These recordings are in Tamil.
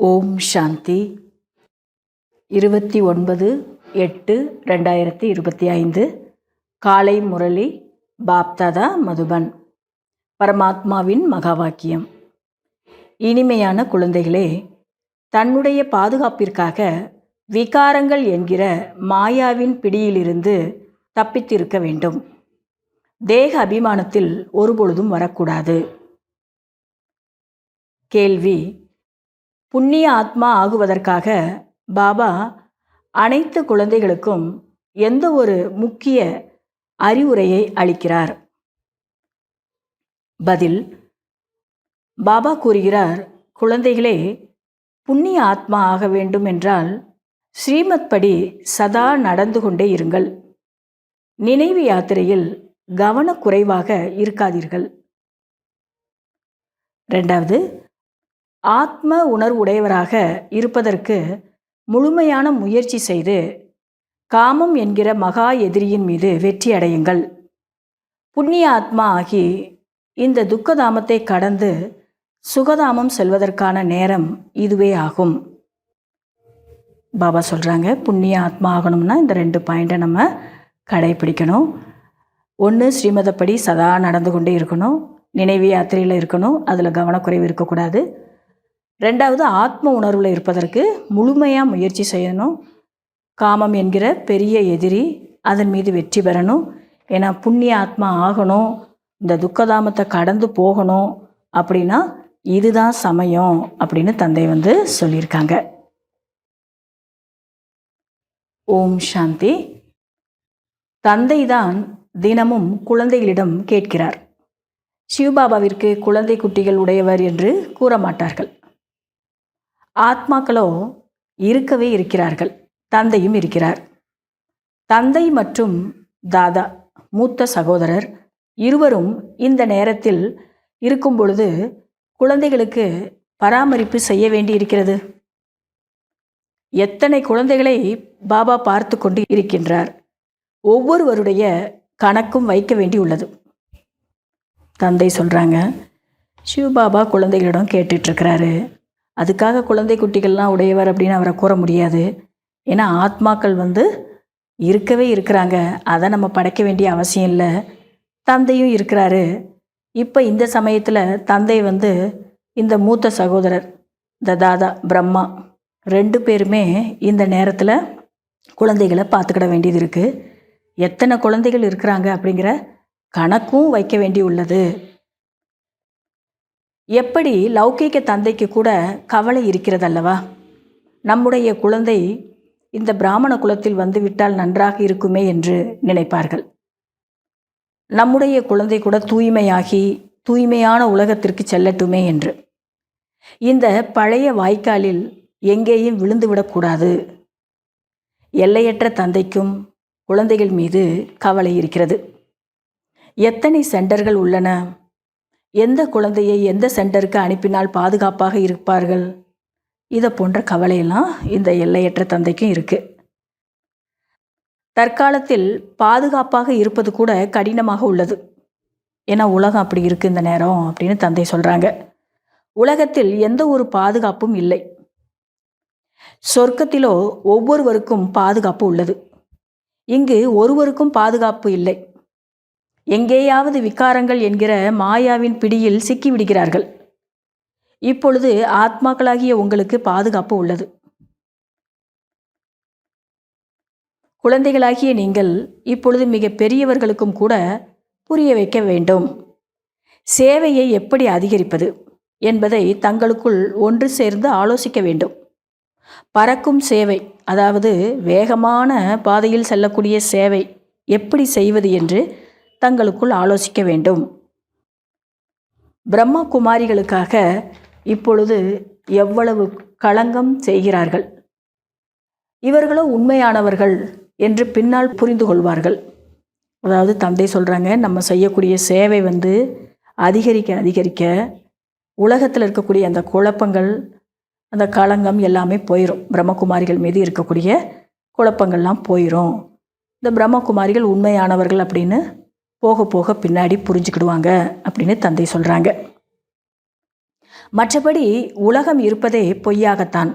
ஓம் சாந்தி. 29/8/2025 காலை முரளி பாப்தாதா மதுபன். பரமாத்மாவின் மகா வாக்கியம். இனிமையான குழந்தைகளே, தன்னுடைய பாதுகாப்பிற்காக விகாரங்கள் என்கிற மாயாவின் பிடியிலிருந்து தப்பித்திருக்க வேண்டும். தேக அபிமானத்தில் ஒருபொழுதும் வரக்கூடாது. கேள்வி: புண்ணிய ஆத்மா ஆகுவதற்காக பாபா அனைத்து குழந்தைகளுக்கும் எந்த ஒரு முக்கிய அறிவுரையை அளிக்கிறார்? பதில்: பாபா கூறுகிறார், குழந்தைகளே, புண்ணிய ஆத்மா ஆக வேண்டும் என்றால் ஸ்ரீமத் படி சதா நடந்து கொண்டே இருங்கள். நினைவு யாத்திரையில் கவனக்குறைவாக இருக்காதீர்கள். 2வது, ஆத்ம உணர்வுடையவராக இருப்பதற்கு முழுமையான முயற்சி செய்து காமம் என்கிற மகா எதிரியின் மீது வெற்றி அடையுங்கள். புண்ணிய ஆத்மா ஆகி இந்த துக்கதாமத்தை கடந்து சுகதாமம் செல்வதற்கான நேரம் இதுவே ஆகும். பாபா சொல்கிறாங்க, புண்ணிய ஆத்மா ஆகணும்னா இந்த 2 பாயிண்ட்டை நம்ம கடைபிடிக்கணும். 1, ஸ்ரீமதப்படி சதா நடந்து கொண்டே இருக்கணும். நினைவு யாத்திரையில் இருக்கணும், அதில் கவனக்குறைவு இருக்கக்கூடாது. 2வது, ஆத்ம உணர்வில் இருப்பதற்கு முழுமையாக முயற்சி செய்யணும். காமம் என்கிற பெரிய எதிரி, அதன் மீது வெற்றி பெறணும். ஏன்னா புண்ணிய ஆத்மா ஆகணும், இந்த துக்கதாமத்தை கடந்து போகணும் அப்படின்னா இதுதான் சமயம் அப்படின்னு தந்தை சொல்லியிருக்காங்க. ஓம் சாந்தி. தந்தை தான் தினமும் குழந்தைகளிடம் கேட்கிறார். சிவபாபாவிற்கு குழந்தை குட்டிகள் உடையவர் என்று கூற மாட்டார்கள். ஆத்மாக்களோ இருக்கவே இருக்கிறார்கள், தந்தையும் இருக்கிறார். தந்தை மற்றும் தாதா, மூத்த சகோதரர் இருவரும் இந்த நேரத்தில் இருக்கும் பொழுது குழந்தைகளுக்கு பராமரிப்பு செய்ய வேண்டி இருக்கிறது. எத்தனை குழந்தைகளை பாபா பார்த்து கொண்டு இருக்கின்றார். ஒவ்வொருவருடைய கணக்கும் வைக்க வேண்டி உள்ளது. தந்தை சொல்கிறாங்க, சிவபாபா குழந்தைகளிடம் கேட்டுட்ருக்கிறாரு, அதுக்காக குழந்தை குட்டிகள்லாம் உடையவர் அப்படின்னு அவரை கூற முடியாது. ஏன்னா ஆத்மாக்கள் இருக்கவே இருக்கிறாங்க, அதை நம்ம படைக்க வேண்டிய அவசியம் இல்லை. தந்தையும் இருக்கிறாரு. இப்போ இந்த சமயத்தில் தந்தை இந்த மூத்த சகோதரர், இந்த தாதா பிரம்மா 2 பேருமே இந்த நேரத்தில் குழந்தைகளை பார்த்துக்கிட வேண்டியது இருக்குது. எத்தனை குழந்தைகள் இருக்கிறாங்க அப்படிங்கிற கணக்கும் வைக்க வேண்டி உள்ளது. எப்படி லௌகீக தந்தைக்கு கூட கவலை இருக்கிறதல்லவா? நம்முடைய குழந்தை இந்த பிராமண குலத்தில் வந்துவிட்டால் நன்றாக இருக்குமே என்று நினைப்பார்கள். நம்முடைய குழந்தை கூட தூய்மையாகி தூய்மையான உலகத்திற்கு செல்லட்டுமே என்று. இந்த பழைய வாய்க்காலில் எங்கேயும் விழுந்துவிடக்கூடாது. எல்லையற்ற தந்தைக்கும் குழந்தைகள் மீது கவலை இருக்கிறது. எத்தனை சென்டர்கள் உள்ளன? எந்த குழந்தையை எந்த சென்டருக்கு அனுப்பினால் பாதுகாப்பாக இருப்பார்கள்? இதை போன்ற கவலையெல்லாம் இந்த எல்லையற்ற தந்தைக்கும் இருக்குது. தற்காலத்தில் பாதுகாப்பாக இருப்பது கூட கடினமாக உள்ளது. ஏன்னா உலகம் அப்படி இருக்குது இந்த நேரம் அப்படின்னு தந்தை சொல்கிறாங்க. உலகத்தில் எந்த ஒரு பாதுகாப்பும் இல்லை. சொர்க்கத்திலோ ஒவ்வொருவருக்கும் பாதுகாப்பு உள்ளது. இங்கு ஒருவருக்கும் பாதுகாப்பு இல்லை. எங்கேயாவது விகாரங்கள் என்கிற மாயாவின் பிடியில் சிக்கிவிடுகிறார்கள். இப்பொழுது ஆத்மாக்களாகிய உங்களுக்கு பாதுகாப்பு உள்ளது. குழந்தைகளாகிய நீங்கள் இப்பொழுது மிக பெரியவர்களுக்கும் கூட புரிய வைக்க வேண்டும். சேவையை எப்படி அதிகரிப்பது என்பதை தங்களுக்குள் ஒன்று சேர்ந்து ஆலோசிக்க வேண்டும். பறக்கும் சேவை, அதாவது வேகமான பாதையில் செல்லக்கூடிய சேவை எப்படி செய்வது என்று தங்களுக்குள் ஆலோசிக்க வேண்டும். பிரம்மா குமாரிகளுக்காக இப்பொழுது எவ்வளவு களங்கம் செய்கிறார்கள். இவர்களோ உண்மையானவர்கள் என்று பின்னால் புரிந்து கொள்வார்கள். அதாவது தந்தை சொல்கிறாங்க, நம்ம செய்யக்கூடிய சேவை அதிகரிக்க அதிகரிக்க உலகத்தில் இருக்கக்கூடிய அந்த குழப்பங்கள், அந்த களங்கம் எல்லாமே போயிடும். பிரம்மகுமாரிகள் மீது இருக்கக்கூடிய குழப்பங்கள்லாம் போயிடும். இந்த பிரம்மகுமாரிகள் உண்மையானவர்கள் அப்படின்னு போக போக பின்னாடி புரிஞ்சுக்கிடுவாங்க அப்படின்னு தந்தை சொல்கிறாங்க. மற்றபடி உலகம் இருப்பதே பொய்யாகத்தான்.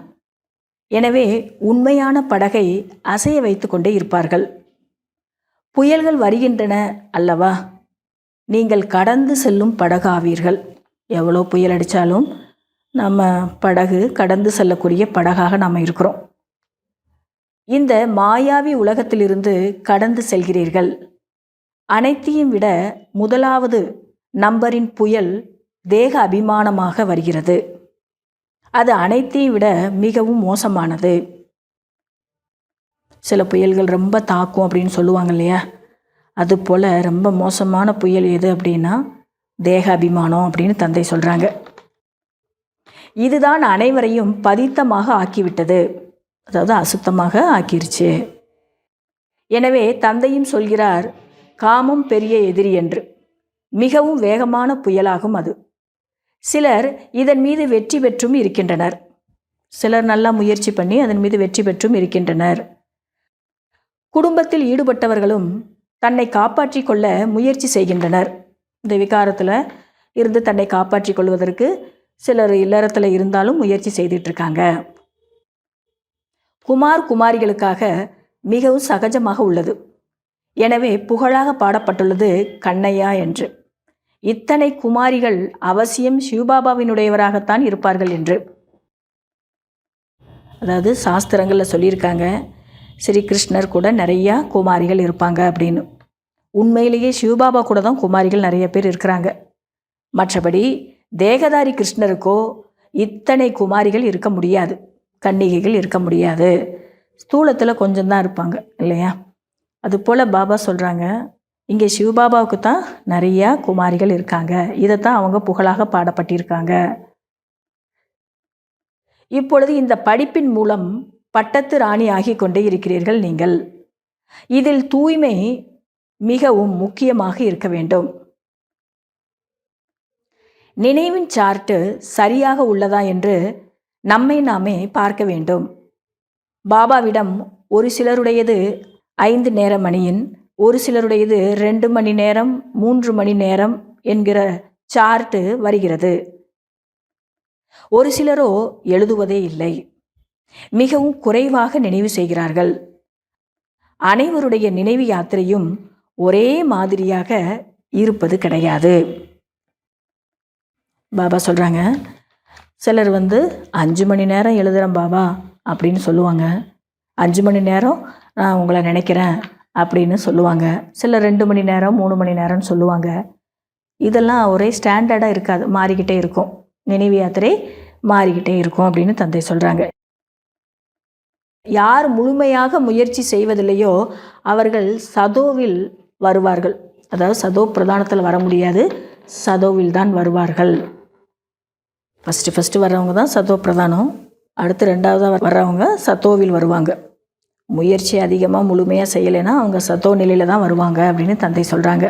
எனவே உண்மையான படகை அசைய வைத்து கொண்டே இருப்பார்கள். புயல்கள் வருகின்றன அல்லவா? நீங்கள் கடந்து செல்லும் படகாவீர்கள். எவ்வளோ புயல் அடித்தாலும் நம்ம படகு கடந்து செல்லக்கூடிய படகாக நாம் இருக்கிறோம். இந்த மாயாவி உலகத்திலிருந்து கடந்து செல்கிறீர்கள். அனைத்தையும் விட முதலாவது நம்பரின் புயல் தேக அபிமானமாக வருகிறது. அது அனைத்தையும் விட மிகவும் மோசமானது. சில புயல்கள் ரொம்ப தாக்கும் அப்படின்னு சொல்லுவாங்க இல்லையா? அதுபோல் ரொம்ப மோசமான புயல் எது அப்படின்னா தேக அபிமானம் அப்படின்னு தந்தை சொல்கிறாங்க. இதுதான் அனைவரையும் பதித்தமாக ஆக்கிவிட்டது, அதாவது அசுத்தமாக ஆக்கிருச்சு. எனவே தந்தையும் சொல்கிறார், காமம் பெரிய எதிரி என்று. மிகவும் வேகமான புயலாகும் அது. சிலர் இதன் மீது வெற்றி பெற்றும் இருக்கின்றனர். சிலர் நல்லா முயற்சி பண்ணி அதன் மீது வெற்றி பெற்றும் இருக்கின்றனர். குடும்பத்தில் ஈடுபட்டவர்களும் தன்னை காப்பாற்றி கொள்ள முயற்சி செய்கின்றனர். இந்த விகாரத்தில் இருந்து தன்னை காப்பாற்றி கொள்வதற்கு சிலர் இல்லறத்தில் இருந்தாலும் முயற்சி செய்துட்ருக்காங்க. குமாரிகளுக்காக மிகவும் சகஜமாக உள்ளது. எனவே புகழாக பாடப்பட்டுள்ளது கண்ணையா என்று. இத்தனை குமாரிகள் அவசியம் சிவபாபாவினுடையவராகத்தான் இருப்பார்கள் என்று. அதாவது சாஸ்திரங்களில் சொல்லியிருக்காங்க, ஸ்ரீகிருஷ்ணர் கூட நிறையா குமாரிகள் இருப்பாங்க அப்படின்னு. உண்மையிலேயே சிவபாபா கூட தான் குமாரிகள் நிறைய பேர் இருக்கிறாங்க. மற்றபடி தேகதாரி கிருஷ்ணருக்கோ இத்தனை குமாரிகள் இருக்க முடியாது, கன்னிகைகள் இருக்க முடியாது. ஸ்தூலத்தில் கொஞ்சம்தான் இருப்பாங்க இல்லையா? அதுபோல் பாபா சொல்கிறாங்க, இங்கே சிவபாபாவுக்கு தான் நிறையா குமாரிகள் இருக்காங்க. இதைத்தான் அவங்க புகழாக பாடப்பட்டிருக்காங்க. இப்பொழுது இந்த படிப்பின் மூலம் பட்டத்து ராணி ஆகி கொண்டே இருக்கிறீர்கள் நீங்கள். இதில் தூய்மை மிகவும் முக்கியமாக இருக்க வேண்டும். நினைவின் சார்ட்டு சரியாக உள்ளதா என்று நம்மை நாமே பார்க்க வேண்டும். பாபாவிடம் ஒரு சிலருடையது 5 நேர மணியின், ஒரு சிலருடையது 2 மணி நேரம், 3 மணி நேரம் என்கிற சார்ட்டு வருகிறது. ஒரு சிலரோ எழுதுவதே இல்லை, மிகவும் குறைவாக நினைவு செய்கிறார்கள். அனைவருடைய நினைவு யாத்திரையும் ஒரே மாதிரியாக இருப்பது கிடையாது. பாபா சொல்கிறாங்க, சிலர் 5 மணி நேரம் எழுதுகிறேன் பாபா அப்படின்னு சொல்லுவாங்க. 5 மணி நேரம் நான் உங்களை நினைக்கிறேன் அப்படின்னு சொல்லுவாங்க. சிலர் 2 மணி நேரம், 3 மணி நேரம்னு சொல்லுவாங்க. இதெல்லாம் ஒரே ஸ்டாண்டர்டாக இருக்காது, மாறிக்கிட்டே இருக்கும். நினைவு யாத்திரை மாறிக்கிட்டே இருக்கும் அப்படின்னு தந்தை சொல்கிறாங்க. யார் முழுமையாக முயற்சி செய்வதில்லையோ அவர்கள் சதோவில் வருவார்கள். அதாவது சதோ பிரதானத்தில் வர முடியாது, சதோவில் தான் வருவார்கள். ஃபஸ்ட்டு வர்றவங்க தான் சதோ பிரதானம், அடுத்து 2வதாக வர்றவங்க சத்தோவில் வருவாங்க. முயற்சி அதிகமாக முழுமையாக செய்யலைன்னா அவங்க சத்தோ நிலையில் தான் வருவாங்க அப்படின்னு தந்தை சொல்கிறாங்க.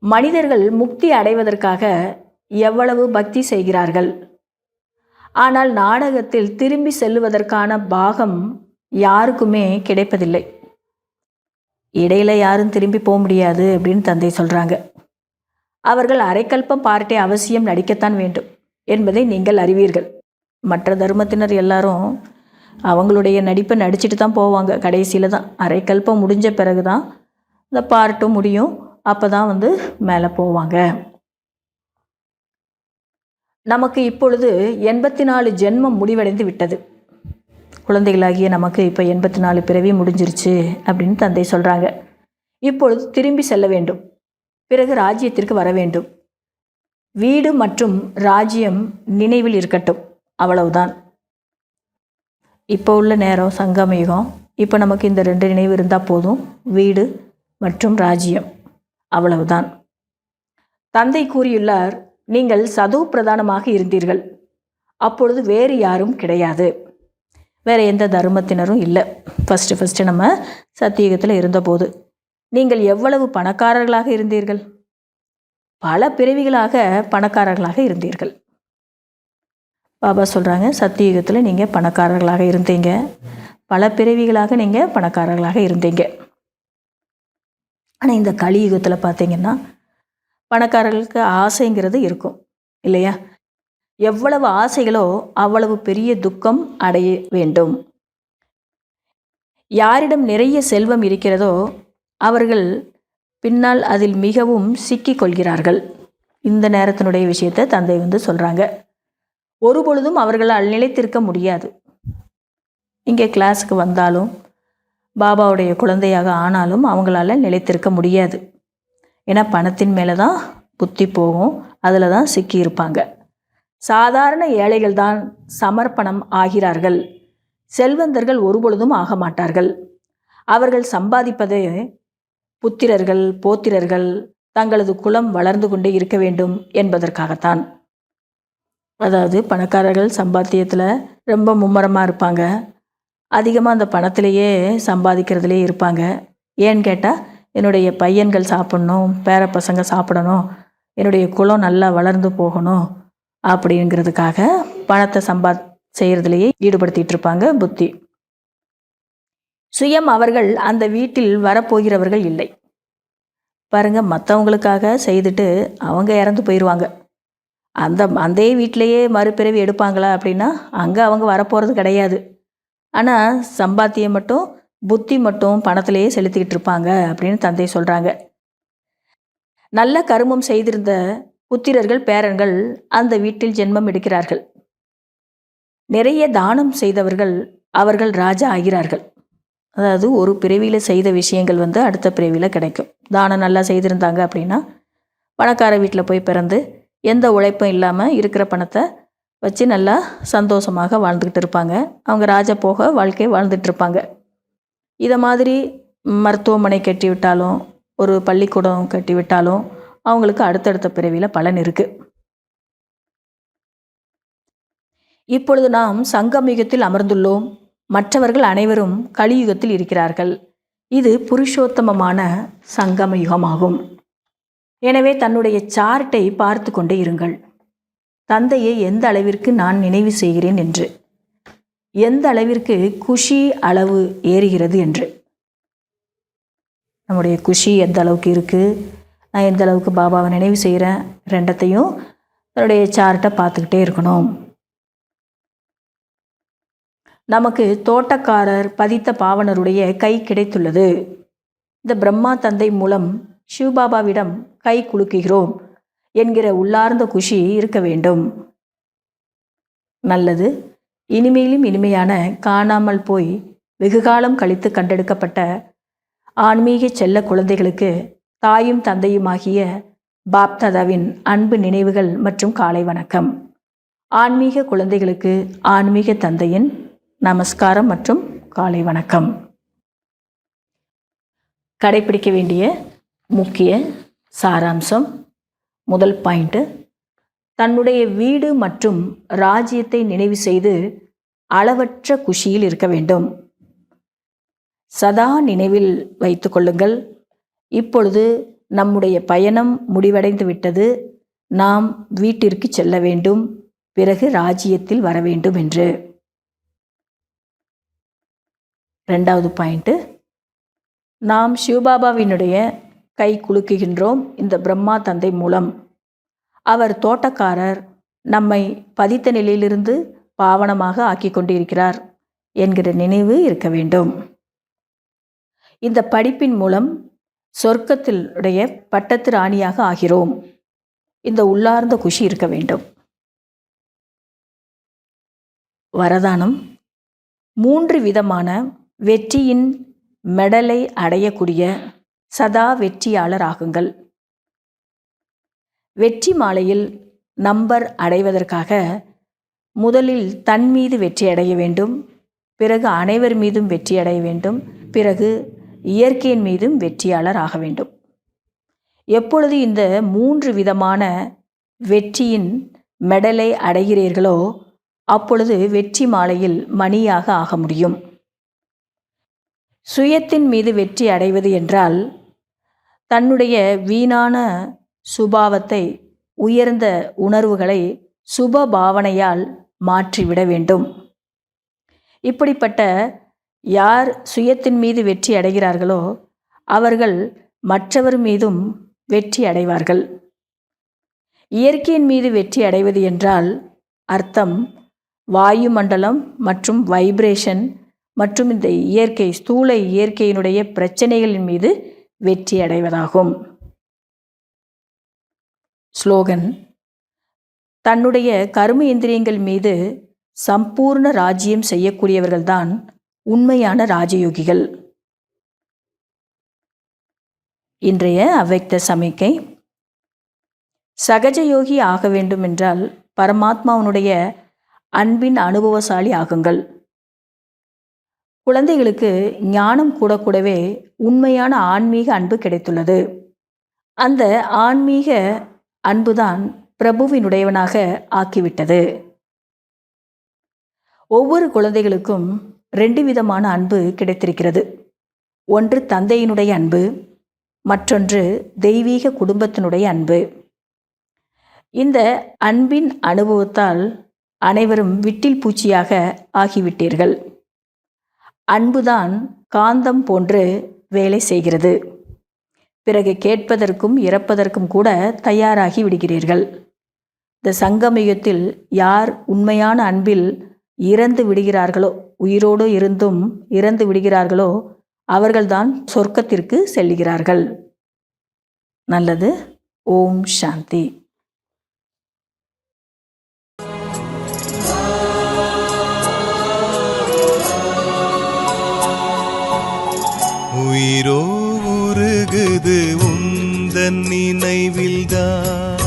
மனிதர்கள் முக்தி அடைவதற்காக எவ்வளவு பக்தி செய்கிறார்கள். ஆனால் நாடகத்தில் திரும்பி செல்லுவதற்கான பாகம் யாருக்குமே கிடைப்பதில்லை. இடையில யாரும் திரும்பி போக முடியாது அப்படின்னு தந்தை சொல்கிறாங்க. அவர்கள் அரைக்கல்பம் பார்ட்டை அவசியம் நடிக்கத்தான் வேண்டும் என்பதை நீங்கள் அறிவீர்கள். மற்ற தர்மத்தினர் எல்லாரும் அவங்களுடைய நடிப்பை நடிச்சுட்டு தான் போவாங்க. கடைசியில் தான் அரைக்கல்பம் முடிஞ்ச பிறகு தான் இந்த பார்ட்டும் முடியும். அப்போ தான் மேலே போவாங்க. நமக்கு இப்பொழுது 84 ஜென்மம் முடிவடைந்து விட்டது. குழந்தைகளாகிய நமக்கு இப்போ 84 பிறவி முடிஞ்சிருச்சு அப்படின்னு தந்தை சொல்கிறாங்க. இப்பொழுது திரும்பி செல்ல வேண்டும், பிறகு ராஜ்யத்திற்கு வர வேண்டும். வீடு மற்றும் ராஜ்யம் நினைவில் இருக்கட்டும், அவ்வளவுதான். இப்போ உள்ள நேரம் சங்கமயுகம். இப்போ நமக்கு இந்த 2 நினைவு இருந்தால் போதும், வீடு மற்றும் ராஜ்யம், அவ்வளவுதான். தந்தை கூறியுள்ளார், நீங்கள் சதோ பிரதானமாக இருந்தீர்கள். அப்பொழுது வேறு யாரும் கிடையாது, வேறு எந்த தர்மத்தினரும் இல்லை. ஃபஸ்ட்டு நம்ம சத்தியுகத்தில் இருந்தபோது நீங்கள் எவ்வளவு பணக்காரர்களாக இருந்தீர்கள். பல பிறவிகளாக பணக்காரர்களாக இருந்தீர்கள். பாபா சொல்கிறாங்க, சத்தியுகத்தில் நீங்கள் பணக்காரர்களாக இருந்தீங்க, பல பிறவிகளாக நீங்கள் பணக்காரர்களாக இருந்தீங்க. ஆனால் இந்த கலியுகத்தில் பார்த்தீங்கன்னா பணக்காரர்களுக்கு ஆசைங்கிறது இருக்கும் இல்லையா? எவ்வளவு ஆசைகளோ அவ்வளவு பெரிய துக்கம் அடைய வேண்டும். யாரிடம் நிறைய செல்வம் இருக்கிறதோ அவர்கள் பின்னால் அதில் மிகவும் சிக்கிக் கொள்கிறார்கள். இந்த நேரத்தினுடைய விஷயத்தை தந்தை சொல்கிறாங்க. ஒரு பொழுதும் அவர்களால் நிலைத்திருக்க முடியாது. இங்கே கிளாஸுக்கு வந்தாலும் பாபாவுடைய குழந்தையாக ஆனாலும் அவங்களால நிலைத்திருக்க முடியாது. ஏன்னா பணத்தின் மேலே தான் புத்தி போகும், அதில் தான் சிக்கியிருப்பாங்க. சாதாரண ஏழைகள் தான் சமர்ப்பணம் ஆகிறார்கள். செல்வந்தர்கள் ஒருபொழுதும் ஆக மாட்டார்கள். அவர்கள் சம்பாதிப்பதே புத்திரர்கள் போத்திரர்கள் தங்களது குலம் வளர்ந்து கொண்டே இருக்க வேண்டும் என்பதற்காகத்தான். அதாவது பணக்காரர்கள் சம்பாத்தியத்தில் ரொம்ப மும்முரமாக இருப்பாங்க. அதிகமாக அந்த பணத்திலேயே சம்பாதிக்கிறதுலே இருப்பாங்க. ஏன்னு கேட்டால் என்னுடைய பையன்கள் சாப்பிட்ணும், பேர பசங்க சாப்பிடணும், என்னுடைய குலம் நல்லா வளர்ந்து போகணும் அப்படிங்கிறதுக்காக பணத்தை செய்கிறதுலையே ஈடுபடுத்திகிட்டு இருப்பாங்க புத்தி. சுயம் அவர்கள் அந்த வீட்டில் வரப்போகிறவர்கள் இல்லை. பாருங்கள், மற்றவங்களுக்காக செய்துட்டு அவங்க இறந்து போயிடுவாங்க. அந்த வீட்டிலையே மறுபிறவி எடுப்பாங்களா அப்படின்னா அங்கே அவங்க வரப்போகிறது கிடையாது. ஆனால் சம்பாத்தியம் மட்டும் புத்தி மட்டும் பணத்திலேயே செலுத்திக்கிட்டு இருப்பாங்க அப்படின்னு தந்தை சொல்கிறாங்க. நல்ல கருமம் செய்திருந்த புத்திரர்கள் பேரன்கள் அந்த வீட்டில் ஜென்மம் எடுக்கிறார்கள். நிறைய தானம் செய்தவர்கள் அவர்கள் ராஜா ஆகிறார்கள். அதாவது ஒரு பிறவியில் செய்த விஷயங்கள் அடுத்த பிறவியில் கிடைக்கும். தானம் நல்லா செய்திருந்தாங்க அப்படின்னா பணக்கார வீட்டில் போய் பிறந்து எந்த உழைப்பும் இல்லாமல் இருக்கிற பணத்தை வச்சு நல்லா சந்தோஷமாக வாழ்ந்துக்கிட்டு இருப்பாங்க. அவங்க ராஜா போக வாழ்க்கையை வாழ்ந்துட்டு இருப்பாங்க. இதை மாதிரி மருத்துவமனை கட்டி விட்டாலும் ஒரு பள்ளிக்கூடம் கட்டி விட்டாலும் அவங்களுக்கு அடுத்தடுத்த பிறவியில் பலன் இருக்குது. இப்பொழுது நாம் சங்கமயுகத்தில் அமர்ந்துள்ளோம். மற்றவர்கள் அனைவரும் கலியுகத்தில் இருக்கிறார்கள். இது புருஷோத்தமமான சங்கம யுகமாகும். எனவே தன்னுடைய சார்ட்டை பார்த்து கொண்டே இருங்கள். தந்தையை எந்த அளவிற்கு நான் நினைவு செய்கிறேன் என்று, எந்த அளவிற்கு குஷி அளவு ஏறுகிறது என்று. நம்முடைய குஷி எந்த அளவுக்கு இருக்குது, நான் எந்த அளவுக்கு பாபாவை நினைவு செய்கிறேன், ரெண்டத்தையும் தன்னுடைய சார்ட்டை பார்த்துக்கிட்டே இருக்கணும். நமக்கு தோட்டக்காரர் பதித்த பாவனருடைய கை கிடைத்துள்ளது. இந்த பிரம்மா தந்தை மூலம் சிவபாபாவிடம் கை குலுக்குகிறோம் என்கிற உள்ளார்ந்த குஷி இருக்க வேண்டும். நல்லது. இனிமையிலும் இனிமையான காணாமல் போய் வெகுகாலம் கழித்து கண்டெடுக்கப்பட்ட ஆன்மீக செல்ல குழந்தைகளுக்கு தாயும் தந்தையுமாகிய பாப்தாதாவின் அன்பு நினைவுகள் மற்றும் காலை வணக்கம். ஆன்மீக குழந்தைகளுக்கு ஆன்மீக தந்தையின் நமஸ்காரம் மற்றும் காலை வணக்கம். கடைபிடிக்க வேண்டிய முக்கிய சாராம்சம். முதல் பாயிண்ட்டு, தன்னுடைய வீடு மற்றும் ராஜ்யத்தை நினைவு செய்து அளவற்ற குஷியில் இருக்க வேண்டும். சதா நினைவில் வைத்து கொள்ளுங்கள், இப்பொழுது நம்முடைய பயணம் முடிவடைந்து விட்டது, நாம் வீட்டிற்கு செல்ல வேண்டும், பிறகு ராஜ்யத்தில் வர வேண்டும் என்று. ரெண்டாவது பாயிண்ட்டு, நாம் சிவபாபாவினுடைய கை குலுக்குகின்றோம் இந்த பிரம்மா தந்தை மூலம். அவர் தோட்டக்காரர், நம்மை பதித்த நிலையிலிருந்து பாவனமாக ஆக்கி கொண்டிருக்கிறார் என்கிற நினைவு இருக்க வேண்டும். இந்த படிப்பின் மூலம் சொர்க்கத்தினுடைய பட்டத்து ராணியாக ஆகிறோம். இந்த உள்ளார்ந்த குஷி இருக்க வேண்டும். வரதானம். 3 விதமான வெற்றியின் மெடலை அடையக்கூடிய சதா வெற்றியாளர் ஆகுங்கள். வெற்றி மாலையில் நம்பர் அடைவதற்காக முதலில் தன் மீது வெற்றி அடைய வேண்டும், பிறகு அனைவர் மீதும் வெற்றி அடைய வேண்டும், பிறகு இயற்கையின் மீதும் வெற்றியாளர் ஆக வேண்டும். எப்பொழுது இந்த 3 விதமான வெற்றியின் மெடலை அடைகிறீர்களோ அப்பொழுது வெற்றி மாலையில் மணியாக ஆக முடியும். சுயத்தின் மீது வெற்றி அடைவது என்றால் தன்னுடைய வீணான சுபாவத்தை உயர்ந்த உணர்வுகளை சுப பாவனையால் மாற்றிவிட வேண்டும். இப்படிப்பட்ட யார் சுயத்தின் மீது வெற்றி அடைகிறார்களோ அவர்கள் மற்றவர் மீதும் வெற்றி அடைவார்கள். இயற்கையின் மீது வெற்றி அடைவது என்றால் அர்த்தம் வாயு மண்டலம் மற்றும் வைப்ரேஷன் மற்றும் இந்த இயற்கை ஸ்தூல இயற்கையினுடைய பிரச்சனைகளின் மீது வெற்றி அடைவதாகும். ஸ்லோகன்: தன்னுடைய கர்ம இந்திரியங்கள் மீது சம்பூர்ண ராஜ்யம் செய்யக்கூடியவர்கள்தான் உண்மையான ராஜயோகிகள். இன்றைய அவ்வக்த சமிக்கை: சகஜயோகி ஆக வேண்டும் என்றால் பரமாத்மாவுடைய அன்பின் அனுபவசாலி ஆகுங்கள். குழந்தைகளுக்கு ஞானம் கூடவே உண்மையான ஆன்மீக அன்பு கிடைத்துள்ளது. அந்த ஆன்மீக அன்புதான் பிரபுவினுடையவனாக ஆக்கிவிட்டது. ஒவ்வொரு குழந்தைகளுக்கும் 2 விதமான அன்பு கிடைத்திருக்கிறது. ஒன்று தந்தையினுடைய அன்பு, மற்றொன்று தெய்வீக குடும்பத்தினுடைய அன்பு. இந்த அன்பின் அனுபவத்தால் அனைவரும் விட்டில் பூச்சியாக ஆகிவிட்டீர்கள். அன்புதான் காந்தம் போன்று வேலை செய்கிறது. பிறகு கேட்பதற்கும் இறப்பதற்கும் கூட தயாராகி விடுகிறீர்கள். இந்த சங்கமயுகத்தில் யார் உண்மையான அன்பில் இறந்து விடுகிறார்களோ, உயிரோடு இருந்தும் இறந்து விடுகிறார்களோ, அவர்கள்தான் சொர்க்கத்திற்கு செல்கிறார்கள். நல்லது. ஓம் சாந்தி. உயிரோ உருகுது உந்தன் நினைவில்தான்,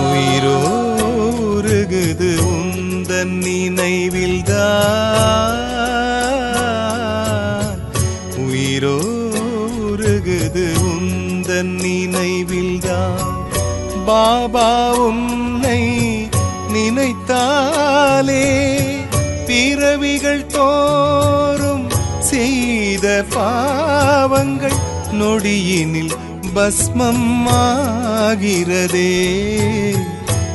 உயிரோ உருகுது உந்தன் நினைவில்தான், உயிரோ உருகுது உந்தன் நினைவில்தான். பாபா உன்னை நினைத்தாலே பிறவிகள் தோறும் செய்த பாவங்கள் நொடியினில் பஸ்மம் ஆகிறதே,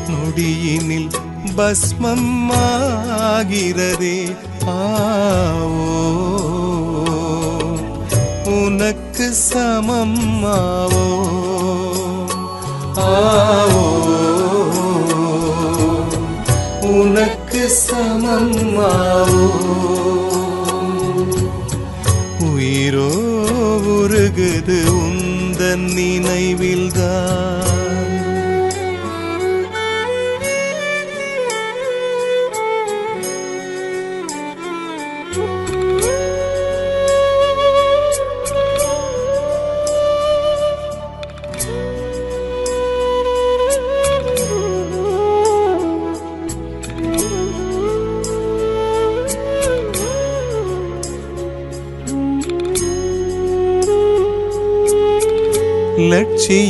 நொடியினில் பஸ்மம் ஆகிறதே. ஆவோ உனக்கு சமம் ஆவோ, ஆவோ உனக்கு சமம் ஆவோ. உயிரோ உருகுது உந்தன் நினைவில்தான்.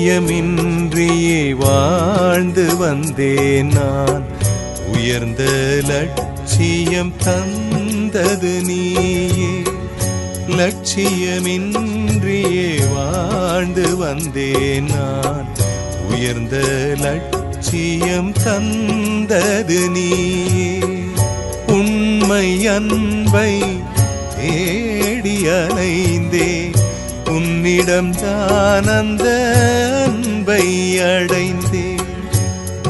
லட்சியமின்றியே வாழ்ந்து வந்தேன் நான், உயர்ந்த லட்சியம் தந்தது நீயே. லட்சியமின்றியே வாழ்ந்து வந்தேன் நான், உயர்ந்த லட்சியம் தந்தது நீயே. உண்மை அன்பை தேடி அலைந்தேன், உன்னிடம் தான் அந்த அன்பை அடைந்தேன்.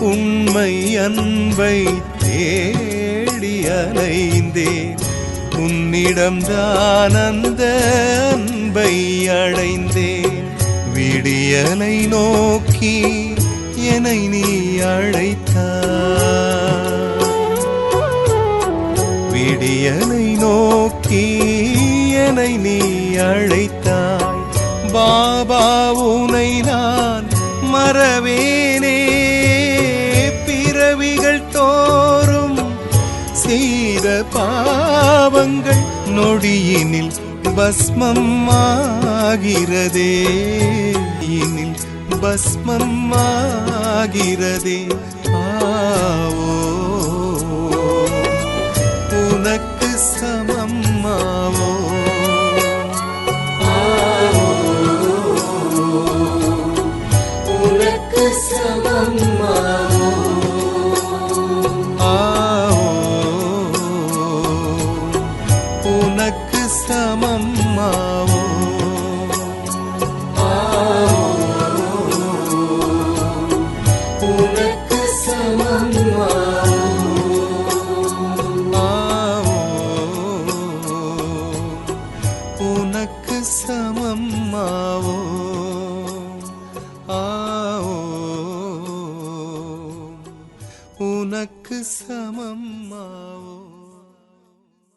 உண்மை அன்பை தேடி அலைந்தேன், உன்னிடம் தான் அந்த அன்பை அடைந்தேன். விடியலை நோக்கி என்னை நீ அழைத்தாய், விடியலை நோக்கி என்னை நீ அழைத்தாய். பாபா உனை நான் மறவேனே, பிறவிகள் தோறும் செய்த பாவங்கள் நொடியினில் பஸ்மம் ஆகிறதே, இனில் பஸ்மம் ஆகிறதே. ஆவோ உனக்கு சமம் ஆவோ, உனக்கு சமம் ஆவோ, உனக்கு சமம் ஆவோ.